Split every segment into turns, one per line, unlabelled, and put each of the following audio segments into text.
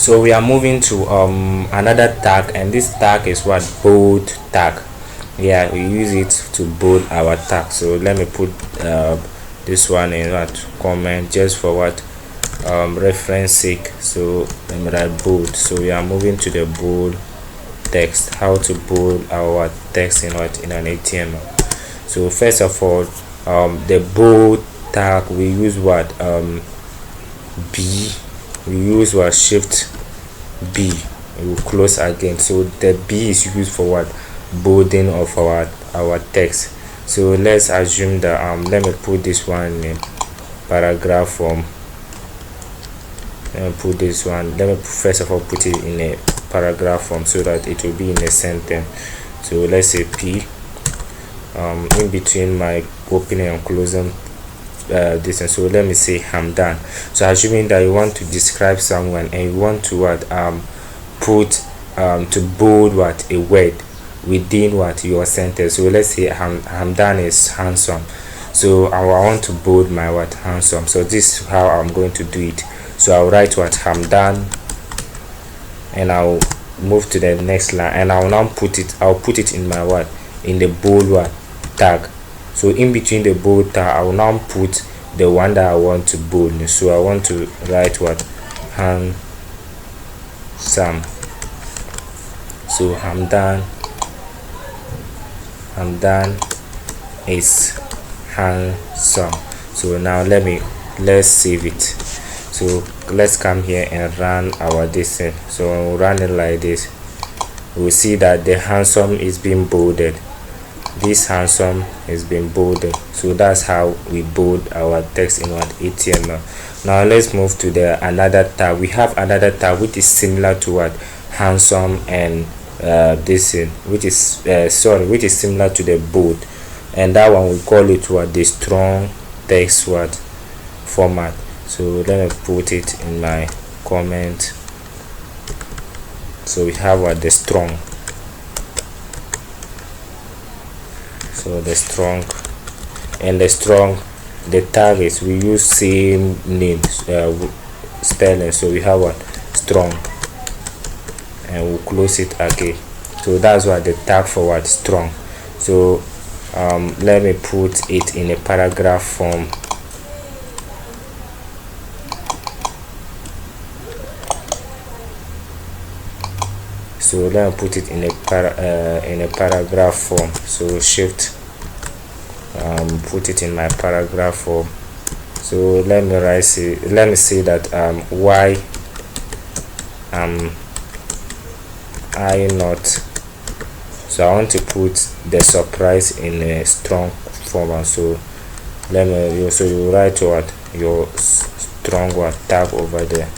So we are moving to another tag, and this tag is what? Bold tag. Yeah, we use it to bold our tag. So let me put this one in what comment, just for what reference sake. So let me write bold. So we are moving to the bold text. How to bold our text in what? In an HTML. So first of all, the bold tag, we use what? B. We use what? Shift B. We will close again. So the B is used for what? Bolding of our text. So let's assume that let me put this one in paragraph form. Let me put this one, let me first of all put it in a paragraph form so that it will be in a sentence. So let's say P, in between my opening and closing distance. So let me say Hamdan. So assuming that you want to describe someone and you want to what put to bold what a word within what your sentence. So let's say Hamdan is handsome. So I want to bold my what? Handsome. So this is how I'm going to do it. So I'll write what? Hamdan, and I'll move to the next line, and I'll now put it in my what? In the bold what? Tag. So in between the bold tag, I will now put the one that I want to bold. So I want to write what? Handsome. So Hamdan is handsome. So now let's save it. So let's come here and run our distance. So we'll run it like this. We'll see that the handsome is being bolded. This handsome is being bolded. So that's how we bold our text in what? HTML. Now let's move to another tab. We have another tab which is similar to what? Handsome, and this which is similar to the bold, and that one we call it what? The strong text what? Format. So let me put it in my comment. So we have what? The strong. So the strong, and the tag is, we use same names spelling. So we have what? Strong, and we'll close it again. So that's what the tag for what? Strong. So let me put it in a paragraph form. So let me put it in a paragraph form. So shift put it in my paragraph form. So let me say that why am I not? So I want to put the surprise in a strong form. So you write what? Your strong what? Tag over there.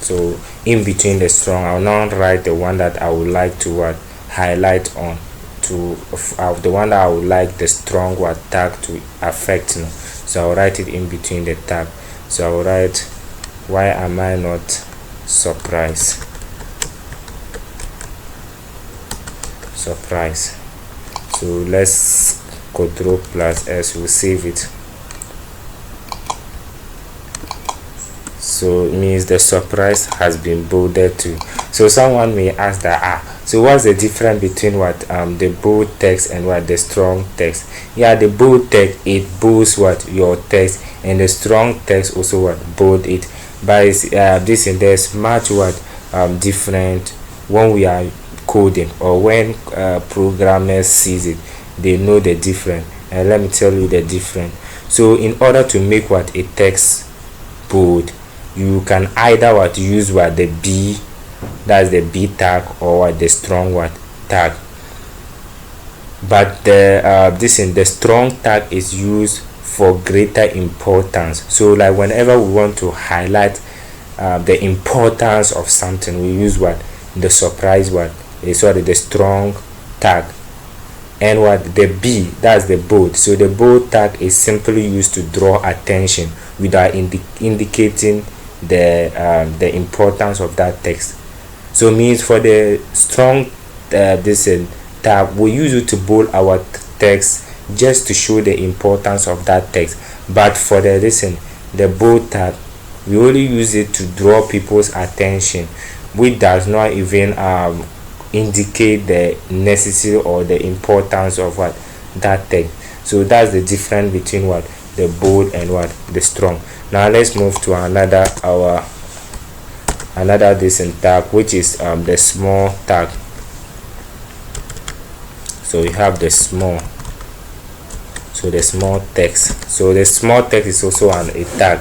So in between the strong, I'll now write the one that I would like to what? Highlight on, to the one that I would like the strong what? Tag to affect. So I'll write it in between the tag. So I'll write, why am I not surprised? Surprise. So let's Ctrl+S, we'll save it. So it means the surprise has been bolded too. So someone may ask that, so what's the difference between what the bold text and what? The strong text? Yeah, the bold text, it bolds what? Your text, and the strong text also what? Bold it. But this and there's much what different when we are coding, or when programmers sees it, they know the difference. And let me tell you the difference. So in order to make what? A text bold, you can either what? Use what? The B, that's the B tag, or what? The strong what? Tag. But the strong tag is used for greater importance. So like whenever we want to highlight the importance of something, we use what? The surprise what? The strong tag. And what? The B, that's the bold. So the bold tag is simply used to draw attention without indicating the importance of that text. So it means for the strong tab, we use it to bold our text just to show the importance of that text. But for the bold tag, we only use it to draw people's attention, which does not even indicate the necessity or the importance of what that text. So that's the difference between what the bold and what the strong. Now let's move to another decent tag, which is the small tag. So we have the small, so the small text. So the small text is also a tag,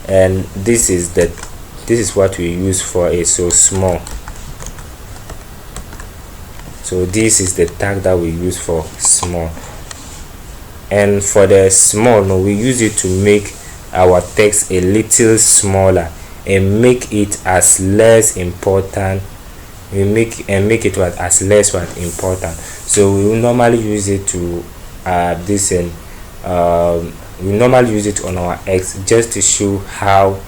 and this is what we use for it. So small, so this is the tag that we use for small. And for the small, no, we use it to make our text a little smaller and make it as less important. We make it what as less what important. So we will normally use it to we normally use it on our X just to show how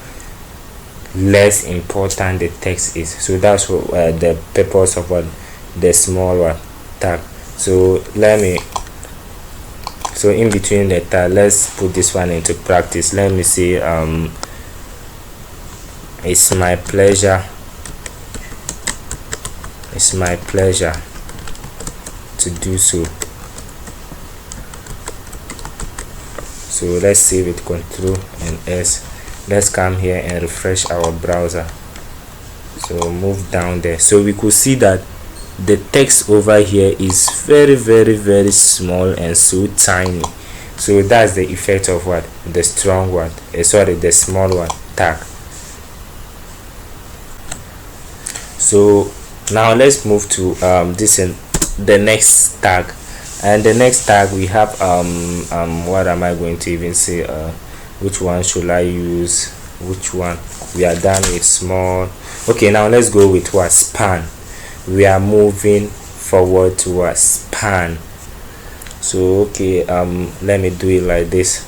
less important the text is. So that's what the purpose of what the small tag. So so in between the tag, let's put this one into practice. Let me say it's my pleasure to do so. So let's save it, Ctrl and S. Let's come here and refresh our browser. So move down there, so we could see that the text over here is very small and so tiny. So that's the effect of what the strong one, the small one tag. So now let's move to the next tag. And the next tag we have what am I going to even say, which one should I use? Which one? We are done with small. Okay, now let's go with what span. We are moving forward to a span. So okay, let me do it like this.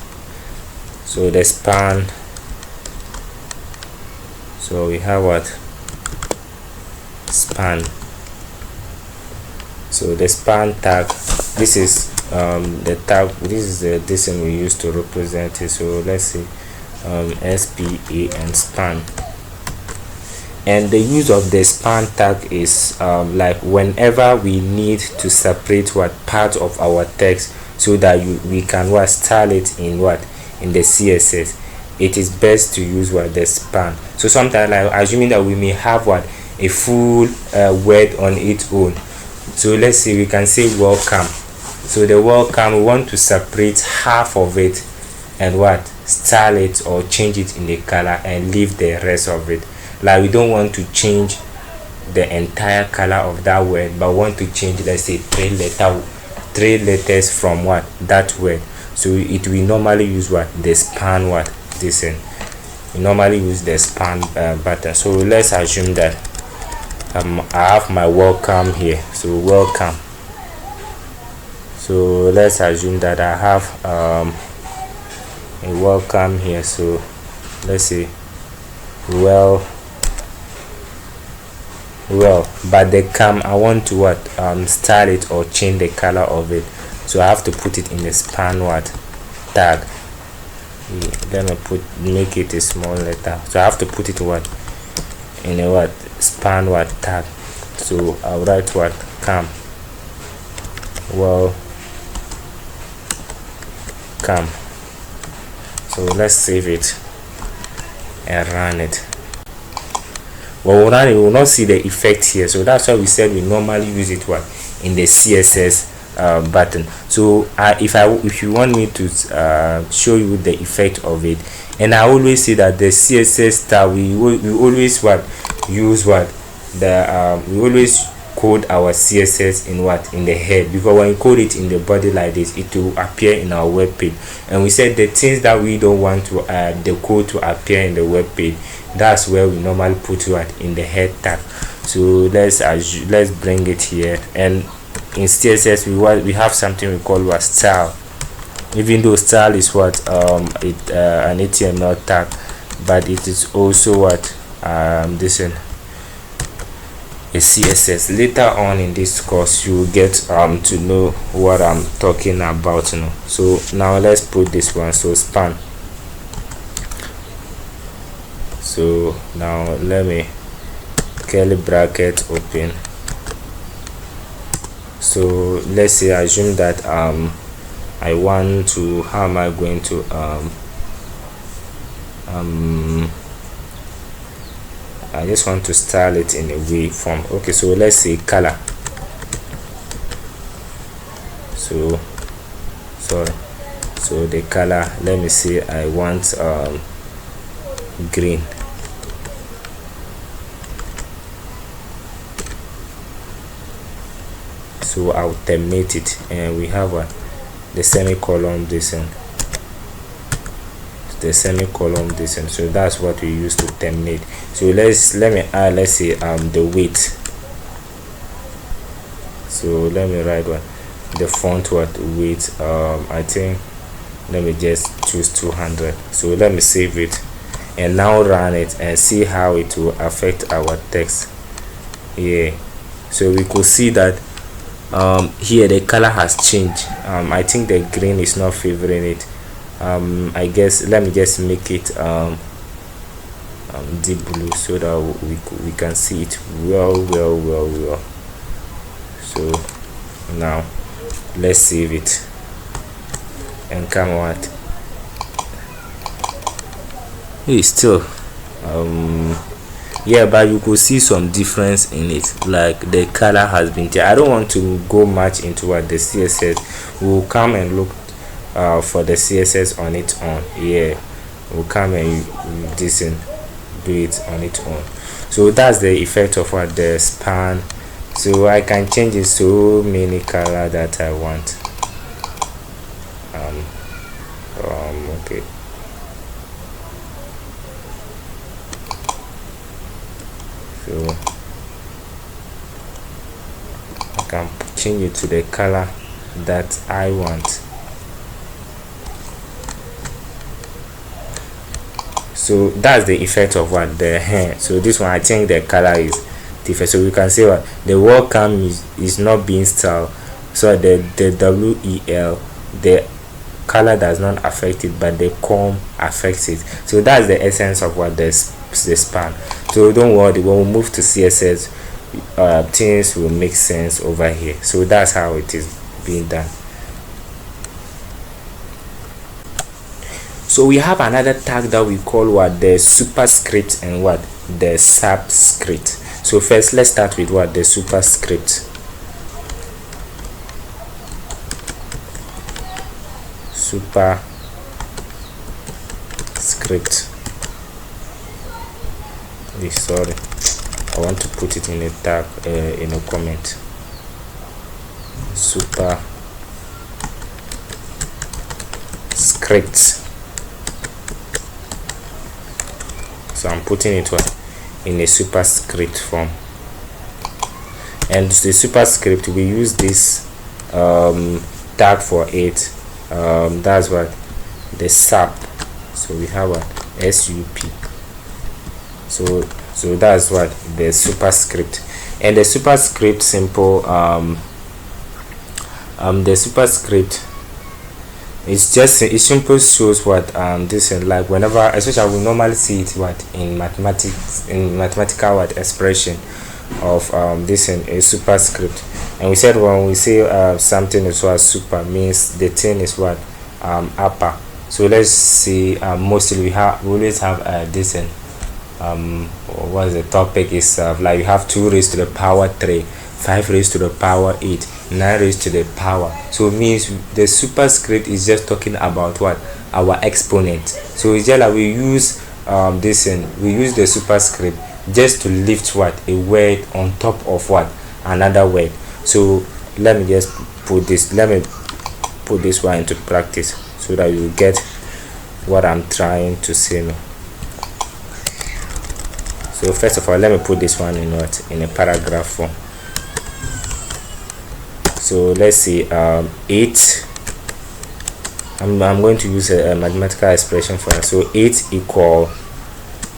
So the span, so we have what span. So the span tag, this is the tag, this is the thing we use to represent it. So let's see, SPA and span. And the use of the span tag is like whenever we need to separate what part of our text so that we can what style it in the CSS, it is best to use what the span. So sometimes, like assuming that we may have what a full word on its own. So let's say we can say welcome. So the welcome, we want to separate half of it and what style it or change it in the color and leave the rest of it. Like we don't want to change the entire color of that word, but want to change, let's say, three letters from what that word. So it will normally use what the span this in. We normally use the span button. So let's assume that I have my welcome here. So welcome. So let's assume that I have a welcome here. So let's say well, but the I want to what style it or change the color of it. So I have to put it in the span tag. Let me make it a small letter. So I have to put it in a span tag. So I'll write come. Well, come. So let's save it and run it. Well, we will not see the effect here. So that's why we said we normally use it in the CSS button. So if you want me to show you the effect of it, and I always say that the CSS tab we always use we always code our CSS in the head, because when you code it in the body like this, it will appear in our web page. And we said the things that we don't want to the code to appear in the web page, that's where we normally put in the head tag. So let's bring it here, and in CSS we have something we call style. Even though style is an HTML tag, but it is also this one a CSS. Later on in this course you will get to know what I'm talking about. So now let's put this one. So span. So now let me curly bracket open. So let's say assume that I want to, how am I going to I just want to style it in a way form. Okay, so let's say color. So sorry, so the color, let me say I want green. So I'll terminate it, and we have the semicolon this and the semicolon this, and so that's what we use to terminate. So let me add, let's say the weight. So let me write the font weight. I think let me just choose 200. So let me save it and now run it and see how it will affect our text. Yeah, so we could see that here the color has changed. I think the green is not favoring it. I guess let me just make it deep blue so that we can see it well. So now let's save it and come out. Hey, still yeah, but you could see some difference in it, like the color has been changed. I don't want to go much into what the CSS. We'll come and look for the CSS on its own. Yeah, we'll come and do it on its own. So that's the effect of what the span. So I can change it so many color that I want. Okay. So I can change it to the color that I want. So that's the effect of what the hair. So this one, I think the color is different. So we can say what the welcome is not being styled. So the WEL, the color does not affect it, but the com affects it. So that's the essence of what the span. So don't worry, when we move to CSS, things will make sense over here. So that's how it is being done. So we have another tag that we call what the superscript and what the subscript. So first let's start with what the superscript. Superscript. Sorry, I want to put it in a tag in a comment. Superscript. So I'm putting it in a superscript form, and the superscript, we use this tag for it. That's what the sub. So we have a SUP. So that's what the superscript. And the superscript simple the superscript it simply shows what this is like whenever, especially we normally see it what in mathematical what expression of this in a superscript. And we said when we say something is what super means, the thing is what upper. So let's see, mostly we always have this in what the topic is like you have 2 raised to the power 3, 5 raised to the power 8, 9 raised to the power. So it means the superscript is just talking about what our exponent. So it's just like we use this and we use the superscript just to lift what a word on top of what another word. So let me just put this one into practice so that you get what I'm trying to say now. So first of all, let me put this one in a paragraph form. So let's see 8. I'm going to use a mathematical expression for that. So 8 equal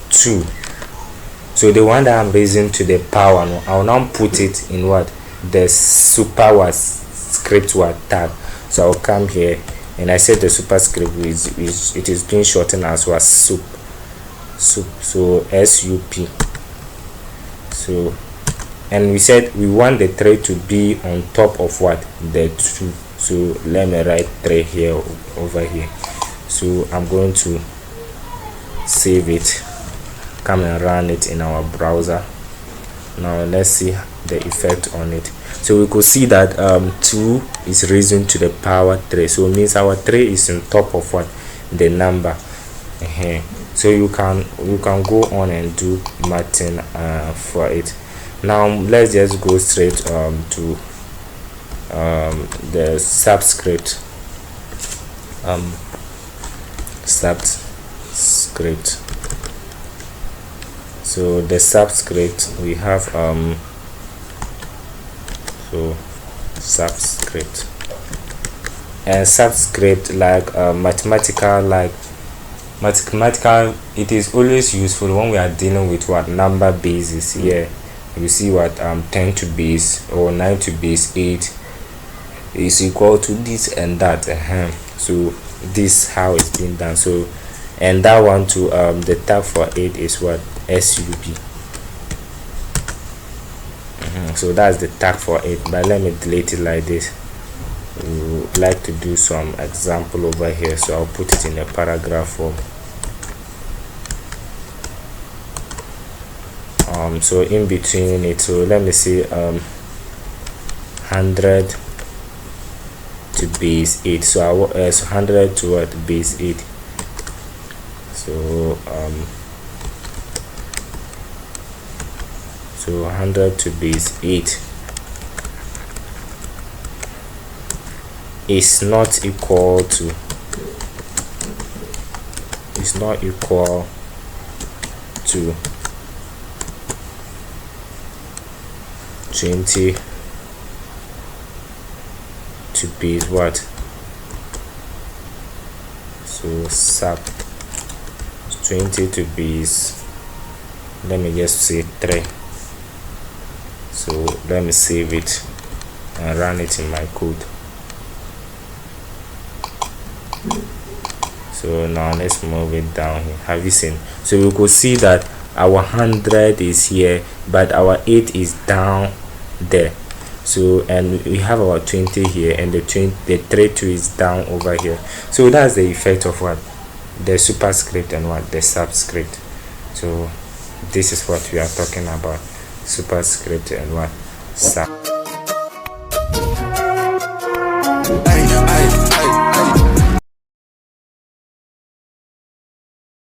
2. So the one that I'm raising to the power now, I'll now put it in what the superscript word tag. So I'll come here and I said the superscript it is being shortened as what sup. sup, so sup. So, and we said we want the 3 to be on top of what, the 2. So let me write 3 here, over here. So I'm going to save it, come and run it in our browser. Now let's see the effect on it. So we could see that 2 is raising to the power 3, so it means our 3 is on top of what, the number. So you can go on and do mathing for it. Now let's just go straight to the subscript. Subscript. So the subscript, we have so subscript, and subscript, like mathematical, it is always useful when we are dealing with what, number bases. Here you see what 10 to base or 9 to base 8 is equal to this and that. So this how it's been done. So, and that one to the tag for 8 is what, SUB. So that's the tag for 8, but let me delete it like this. We would like to do some example over here, so I'll put it in a paragraph form. So in between it, so let me see 100 to base 8. So I 100 to what, base 8. So so 100 to base 8 is not equal to 20 to base what, so sub 20 to base, let me just say 3. So let me save it and run it in my code. So now let's move it down here. Have you seen? So we could see that our 100 is here, but our 8 is down there. So, and we have our 20 here, and the 32 is down over here. So that's the effect of what, the superscript and what, the subscript. So this is what we are talking about, superscript and what, sub.